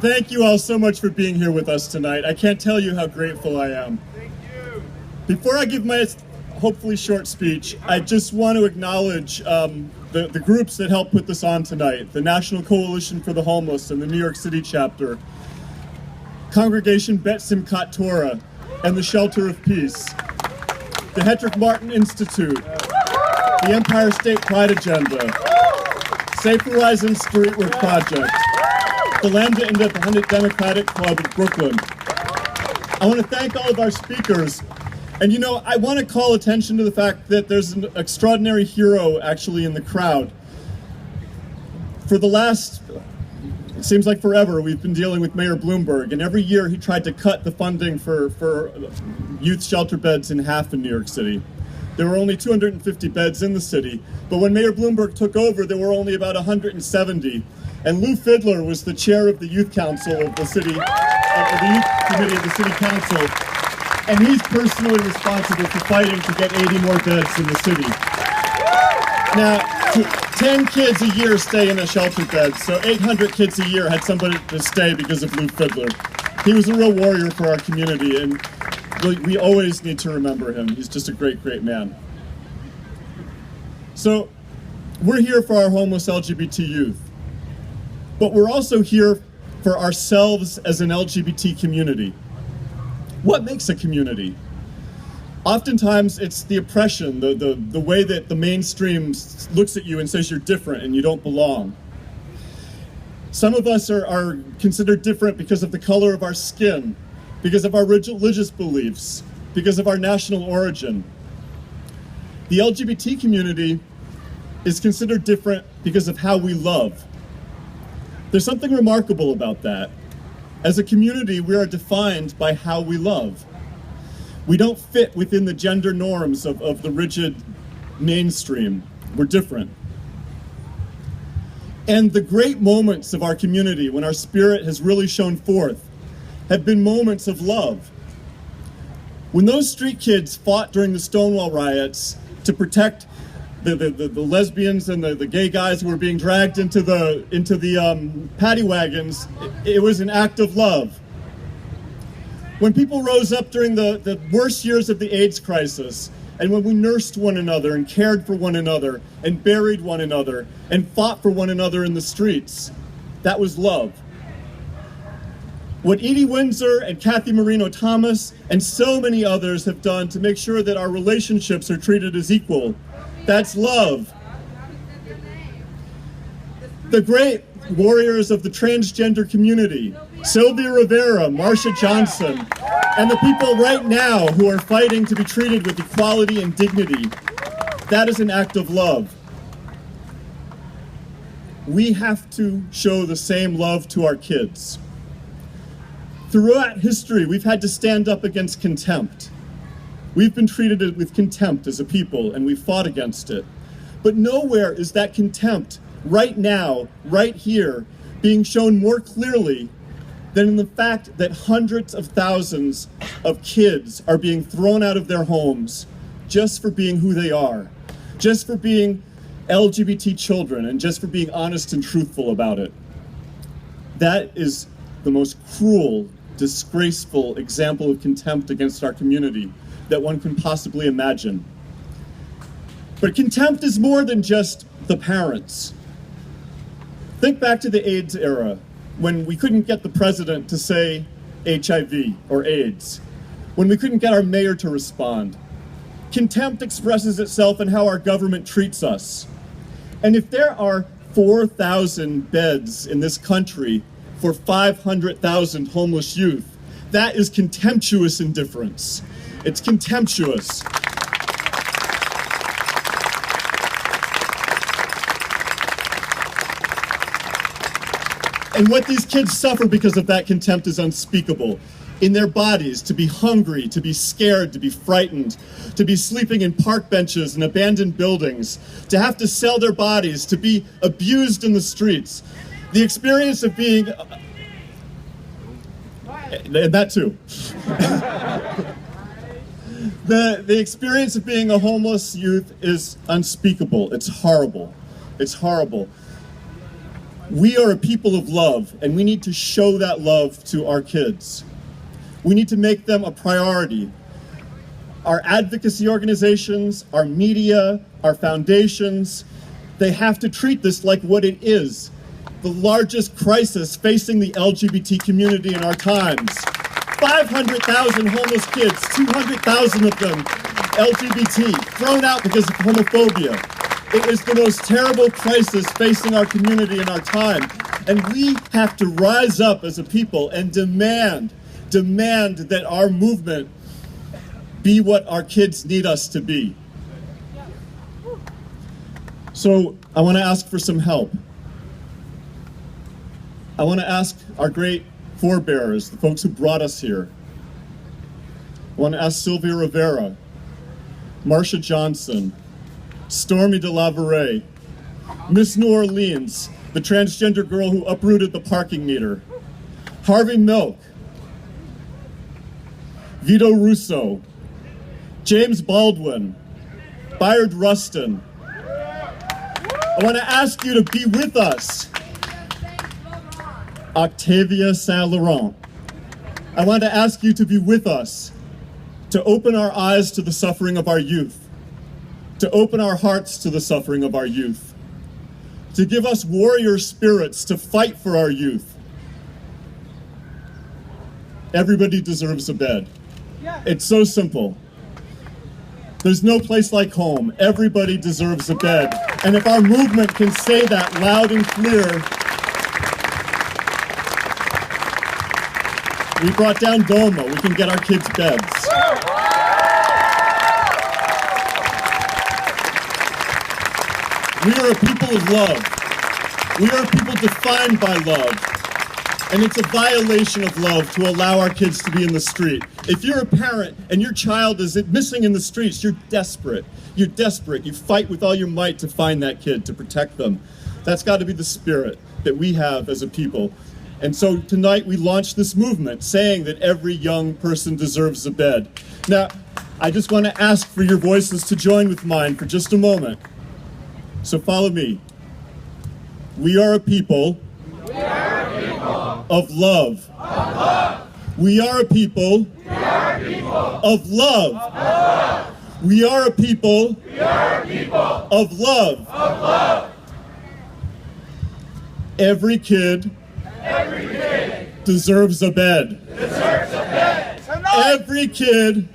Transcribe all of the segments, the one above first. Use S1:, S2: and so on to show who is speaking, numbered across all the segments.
S1: Thank you all so much for being here with us tonight. I can't tell you how grateful I am.
S2: Thank you.
S1: Before I give my hopefully short speech, I just want to acknowledge the groups that helped put this on tonight. The National Coalition for the Homeless and the New York City chapter, Congregation Bet Simchat Torah and the Shelter of Peace, the Hedrick Martin Institute, the Empire State Pride Agenda, Safe Horizons Street Work Project, the Lambda Independent Democratic Club of Brooklyn. I want to thank all of our speakers. And I want to call attention to the fact that there's an extraordinary hero actually in the crowd. For the last, it seems like forever, we've been dealing with Mayor Bloomberg, and every year he tried to cut the funding for youth shelter beds in half in New York City. There were only 250 beds in the city, but when Mayor Bloomberg took over, there were only about 170. And Lou Fidler was the chair of the youth council of the city, the youth committee of the city council. And he's personally responsible for fighting to get 80 more beds in the city. Now, 10 kids a year stay in a shelter bed, so 800 kids a year had somebody to stay because of Lou Fidler. He was a real warrior for our community, and we always need to remember him. He's just a great, great man. So, we're here for our homeless LGBT youth, but we're also here for ourselves as an LGBT community. What makes a community? Oftentimes it's the oppression, the way that the mainstream looks at you and says you're different and you don't belong. Some of us are considered different because of the color of our skin, because of our religious beliefs, because of our national origin. The LGBT community is considered different because of how we love. There's something remarkable about that. As a community, we are defined by how we love. We don't fit within the gender norms of the rigid mainstream. We're different. And the great moments of our community, when our spirit has really shone forth, have been moments of love. When those street kids fought during the Stonewall riots to protect the lesbians and the gay guys who were being dragged into the paddy wagons, it was an act of love. When people rose up during the worst years of the AIDS crisis, and when we nursed one another and cared for one another and buried one another and fought for one another in the streets, that was love. What Edie Windsor and Kathy Marino Thomas and so many others have done to make sure that our relationships are treated as equal, that's love. The great warriors of the transgender community, Sylvia Rivera, Marsha Johnson, and the people right now who are fighting to be treated with equality and dignity, that is an act of love. We have to show the same love to our kids. Throughout history, we've had to stand up against contempt. We've been treated with contempt as a people, and we've fought against it. But nowhere is that contempt right now, right here, being shown more clearly than in the fact that hundreds of thousands of kids are being thrown out of their homes just for being who they are, just for being LGBT children, and just for being honest and truthful about it. That is the most cruel, disgraceful example of contempt against our community that one can possibly imagine. But contempt is more than just the parents. Think back to the AIDS era, when we couldn't get the president to say HIV or AIDS, when we couldn't get our mayor to respond. Contempt expresses itself in how our government treats us. And if there are 4,000 beds in this country for 500,000 homeless youth, that is contemptuous indifference. It's contemptuous. And what these kids suffer because of that contempt is unspeakable. In their bodies, to be hungry, to be scared, to be frightened, to be sleeping in park benches and abandoned buildings, to have to sell their bodies, to be abused in the streets. The experience of being... and that too. The experience of being a homeless youth is unspeakable. It's horrible. It's horrible. We are a people of love, and we need to show that love to our kids. We need to make them a priority. Our advocacy organizations, our media, our foundations, they have to treat this like what it is, the largest crisis facing the LGBT community in our times. 500,000 homeless kids, 200,000 of them LGBT, thrown out because of homophobia. It is the most terrible crisis facing our community in our time. And we have to rise up as a people and demand that our movement be what our kids need us to be. So I want to ask for some help. I want to ask our great forebearers, the folks who brought us here. I want to ask Sylvia Rivera, Marsha Johnson, Stormy DeLaveray, Miss New Orleans, the transgender girl who uprooted the parking meter, Harvey Milk, Vito Russo, James Baldwin, Bayard Rustin. I want to ask you to be with us. Octavia Saint Laurent. I want to ask you to be with us, to open our eyes to the suffering of our youth, to open our hearts to the suffering of our youth, to give us warrior spirits to fight for our youth. Everybody deserves a bed. It's so simple. There's no place like home. Everybody deserves a bed. And if our movement can say that loud and clear, we brought down DOMA. We can get our kids beds. We are a people of love. We are a people defined by love. And it's a violation of love to allow our kids to be in the street. If you're a parent and your child is missing in the streets, you're desperate. You're desperate. You fight with all your might to find that kid, to protect them. That's got to be the spirit that we have as a people. And so tonight we launched this movement saying that every young person deserves a bed. Now, I just want to ask for your voices to join with mine for just a moment. So follow me. We are a people of love. We are a people of love. We are a people of love. Every kid deserves a bed. Every kid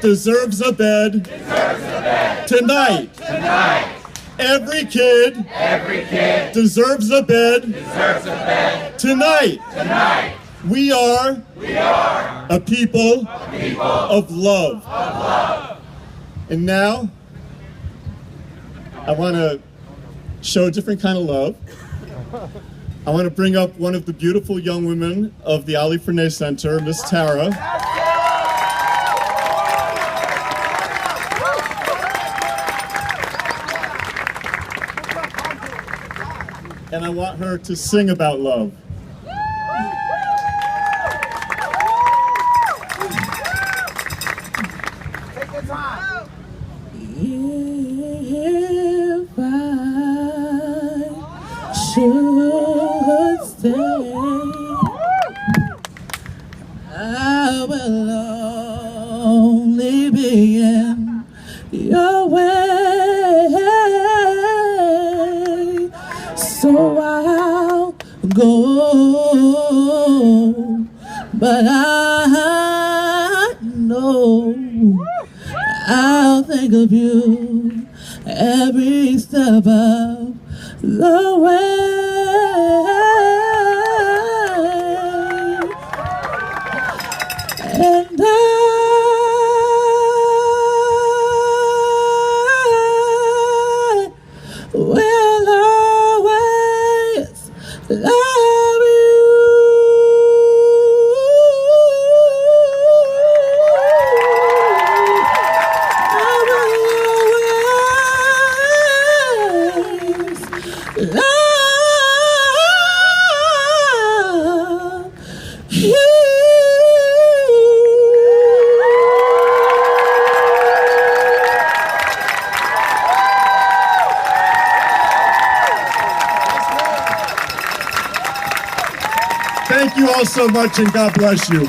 S1: deserves a bed tonight. Every kid deserves a bed tonight. We are a people of love. And now, I want to show a different kind of love. I want to bring up one of the beautiful young women of the Ali Fernay Center, Miss Tara. And I want her to sing about love.
S2: Take your time.
S3: If I should stay, I will only be in your way. So I'll go, but I know I'll think of you every step of the way. And I will always love you. I will always love you.
S1: Thank you all so much, and God bless you.